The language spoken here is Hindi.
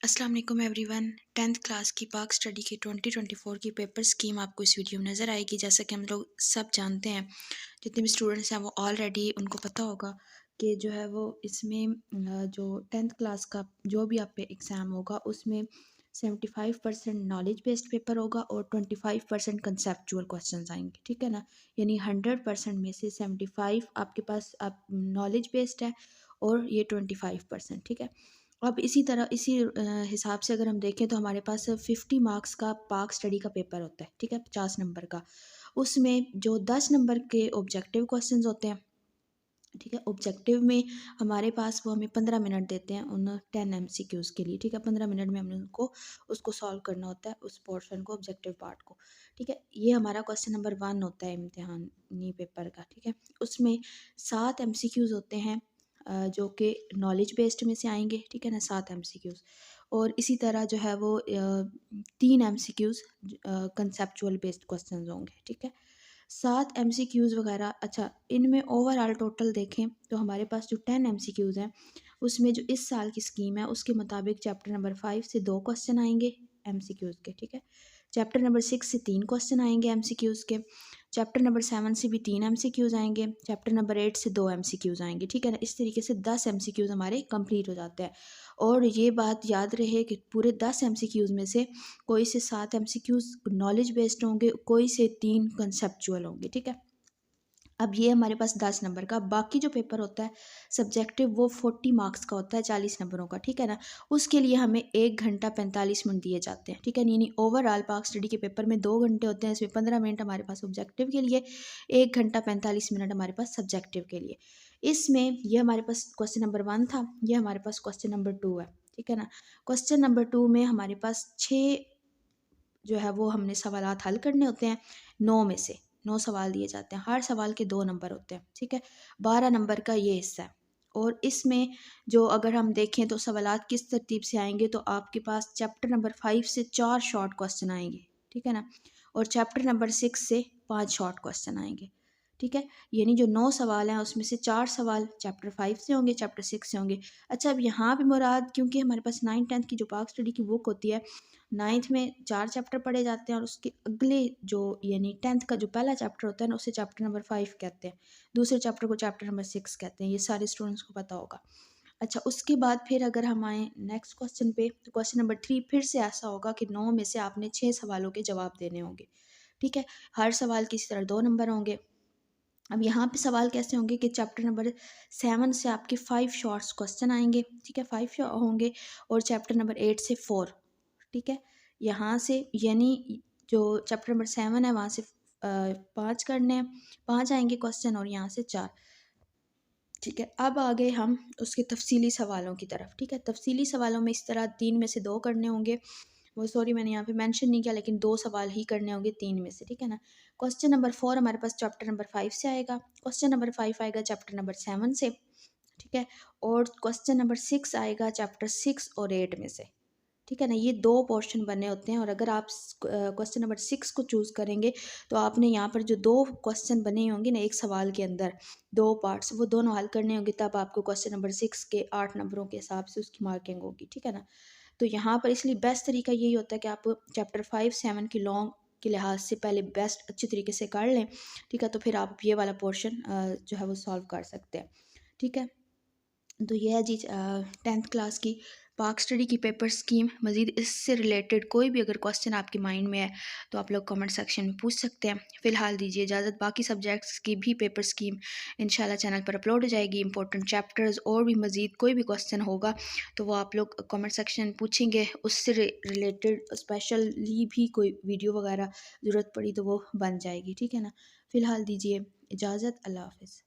अस्सलाम वालेकुम एवरीवन। 10th क्लास की पाक स्टडी की 2024 की पेपर स्कीम आपको इस वीडियो में नज़र आएगी। जैसा कि हम लोग सब जानते हैं, जितने भी स्टूडेंट्स हैं वो ऑलरेडी उनको पता होगा कि जो है वो इसमें जो 10th क्लास का जो भी आप पे एग्ज़ाम होगा उसमें 75% नॉलेज बेस्ड पेपर होगा और 25% कंसेप्चुअल क्वेश्चंस आएंगे। ठीक है ना, यानी 100% में से 75 आपके पास आप नॉलेज बेस्ड है और ये 25%। ठीक है, अब इसी तरह इसी हिसाब से अगर हम देखें तो हमारे पास 50 मार्क्स का पाक स्टडी का पेपर होता है। ठीक है, 50 नंबर का। उसमें जो 10 नंबर के ऑब्जेक्टिव क्वेश्चंस होते हैं, ठीक है, ऑब्जेक्टिव में हमारे पास वो हमें 15 मिनट देते हैं उन 10 MCQs के लिए। ठीक है, 15 मिनट में हमने उनको उसको सॉल्व करना होता है, उस पोर्शन को, ऑब्जेक्टिव पार्ट को। ठीक है, ये हमारा क्वेश्चन नंबर 1 होता है इम्तिहानी पेपर का। ठीक है, उसमें 7 MCQs होते हैं जो कि नॉलेज बेस्ड में से आएंगे। ठीक है ना, 7 MCQs। और इसी तरह जो है वो 3 MCQs कंसेप्चुअल बेस्ड क्वेश्चन होंगे। ठीक है, 7 MCQs वगैरह। अच्छा, इनमें ओवरऑल टोटल देखें तो हमारे पास जो 10 MCQs हैं उसमें जो इस साल की स्कीम है उसके मुताबिक चैप्टर नंबर 5 से 2 क्वेश्चन आएंगे MCQs के। ठीक है, चैप्टर नंबर 6 से 3 क्वेश्चन आएंगे MCQs के। चैप्टर नंबर 7 से भी 3 MCQs आएंगे। चैप्टर नंबर 8 से 2 MCQs आएंगे। ठीक है ना, इस तरीके से 10 MCQs हमारे कंप्लीट हो जाते हैं। और ये बात याद रहे कि पूरे 10 MCQs में से कोई से 7 MCQs नॉलेज बेस्ड होंगे, कोई से 3 कंसेप्चुअल होंगे। ठीक है, अब ये हमारे पास 10 नंबर का। बाकी जो पेपर होता है सब्जेक्टिव वो 40 मार्क्स का होता है, 40 नंबरों का। ठीक है ना, उसके लिए हमें 1 घंटा 45 मिनट दिए जाते हैं। ठीक है, यानी ओवरऑल पाक स्टडी के पेपर में 2 घंटे होते हैं, इसमें 15 मिनट हमारे पास ऑब्जेक्टिव के लिए, 1 घंटा 45 मिनट हमारे पास सब्जेक्टिव के लिए। इसमें ये हमारे पास क्वेश्चन नंबर 1 था, ये हमारे पास क्वेश्चन नंबर 2 है। ठीक है ना, क्वेश्चन नंबर 2 में हमारे पास 6 जो है वो हमने सवालात हल करने होते हैं। 9 में से 9 सवाल दिए जाते हैं, हर सवाल के 2 नंबर होते हैं। ठीक है, 12 नंबर का ये हिस्सा है। और इसमें जो अगर हम देखें तो सवालात किस तरतीब से आएंगे तो आपके पास चैप्टर नंबर 5 से 4 शॉर्ट क्वेश्चन आएंगे। ठीक है ना, और चैप्टर नंबर 6 से 5 शॉर्ट क्वेश्चन आएंगे। ठीक है, यानी जो 9 सवाल हैं उसमें से 4 सवाल चैप्टर 5 से होंगे, चैप्टर 6 से होंगे। अच्छा, अब यहाँ पे मुराद, क्योंकि हमारे पास 9 10th की जो पाक स्टडी की बुक होती है, 9th में 4 चैप्टर पढ़े जाते हैं और उसके अगले जो यानी 10th का जो पहला चैप्टर होता है ना उसे चैप्टर नंबर 5 कहते हैं, दूसरे चैप्टर को चैप्टर नंबर 6 कहते हैं। ये सारे स्टूडेंट्स को पता होगा। अच्छा, उसके बाद फिर अगर हम आए नेक्स्ट क्वेश्चन पे तो क्वेश्चन नंबर 3 फिर से ऐसा होगा कि 9 में से आपने 6 सवालों के जवाब देने होंगे। ठीक है, हर सवाल की इसी तरह 2 नंबर होंगे। अब यहाँ पे सवाल कैसे होंगे कि चैप्टर नंबर 7 से आपके 5 शॉर्ट्स क्वेश्चन आएंगे। ठीक है, 5 होंगे, और चैप्टर नंबर 8 से 4। ठीक है, यहाँ से यानी जो चैप्टर नंबर 7 है वहाँ से 5 करने हैं, 5 आएंगे क्वेश्चन, और यहाँ से 4। ठीक है, अब आ गए हम उसके तफसीली सवालों की तरफ। ठीक है, तफसीली सवालों में इस तरह 3 में से 2 करने होंगे। वो सॉरी, मैंने यहाँ पे मेंशन नहीं किया, लेकिन 2 सवाल ही करने होंगे 3 में से। ठीक है ना, क्वेश्चन नंबर 4 हमारे पास चैप्टर नंबर 5 से आएगा, क्वेश्चन नंबर 5 आएगा चैप्टर नंबर 7 से। ठीक है, और क्वेश्चन नंबर 6 आएगा चैप्टर 6 और 8 में से। ठीक है ना, ये 2 पोर्शन बने होते हैं, और अगर आप क्वेश्चन नंबर 6 को चूज़ करेंगे तो आपने यहाँ पर जो 2 क्वेश्चन बने होंगे ना एक सवाल के अंदर 2 पार्ट्स, वो दोनों हल करने होंगे, तब आपको क्वेश्चन नंबर 6 के 8 नंबरों के हिसाब से उसकी मार्किंग होगी। ठीक है ना, तो यहाँ पर इसलिए बेस्ट तरीका यही होता है कि आप चैप्टर 5 7 की लॉन्ग के लिहाज से पहले बेस्ट अच्छी तरीके से कर लें। ठीक है, तो फिर आप ये वाला पोर्शन जो है वो सॉल्व कर सकते हैं। ठीक है, तो ये है जी 10th क्लास की पाक स्टडी की पेपर स्कीम। मज़ीद इससे रिलेटेड कोई भी अगर क्वेश्चन आपके माइंड में है तो आप लोग कमेंट सेक्शन में पूछ सकते हैं। फ़िलहाल दीजिए इजाज़त, बाकी सब्जेक्ट्स की भी पेपर स्कीम इंशाल्लाह चैनल पर अपलोड हो जाएगी। इंपॉर्टेंट चैप्टर्स और भी मज़ीद कोई भी क्वेश्चन होगा तो वो आप लोग कमेंट सेक्शन में पूछेंगे, उससे रिलेटेड स्पेशली भी कोई वीडियो वगैरह ज़रूरत पड़ी तो वो बन जाएगी। ठीक है ना, फ़िलहाल दीजिए इजाज़त, अल्लाह हाफ़िज़।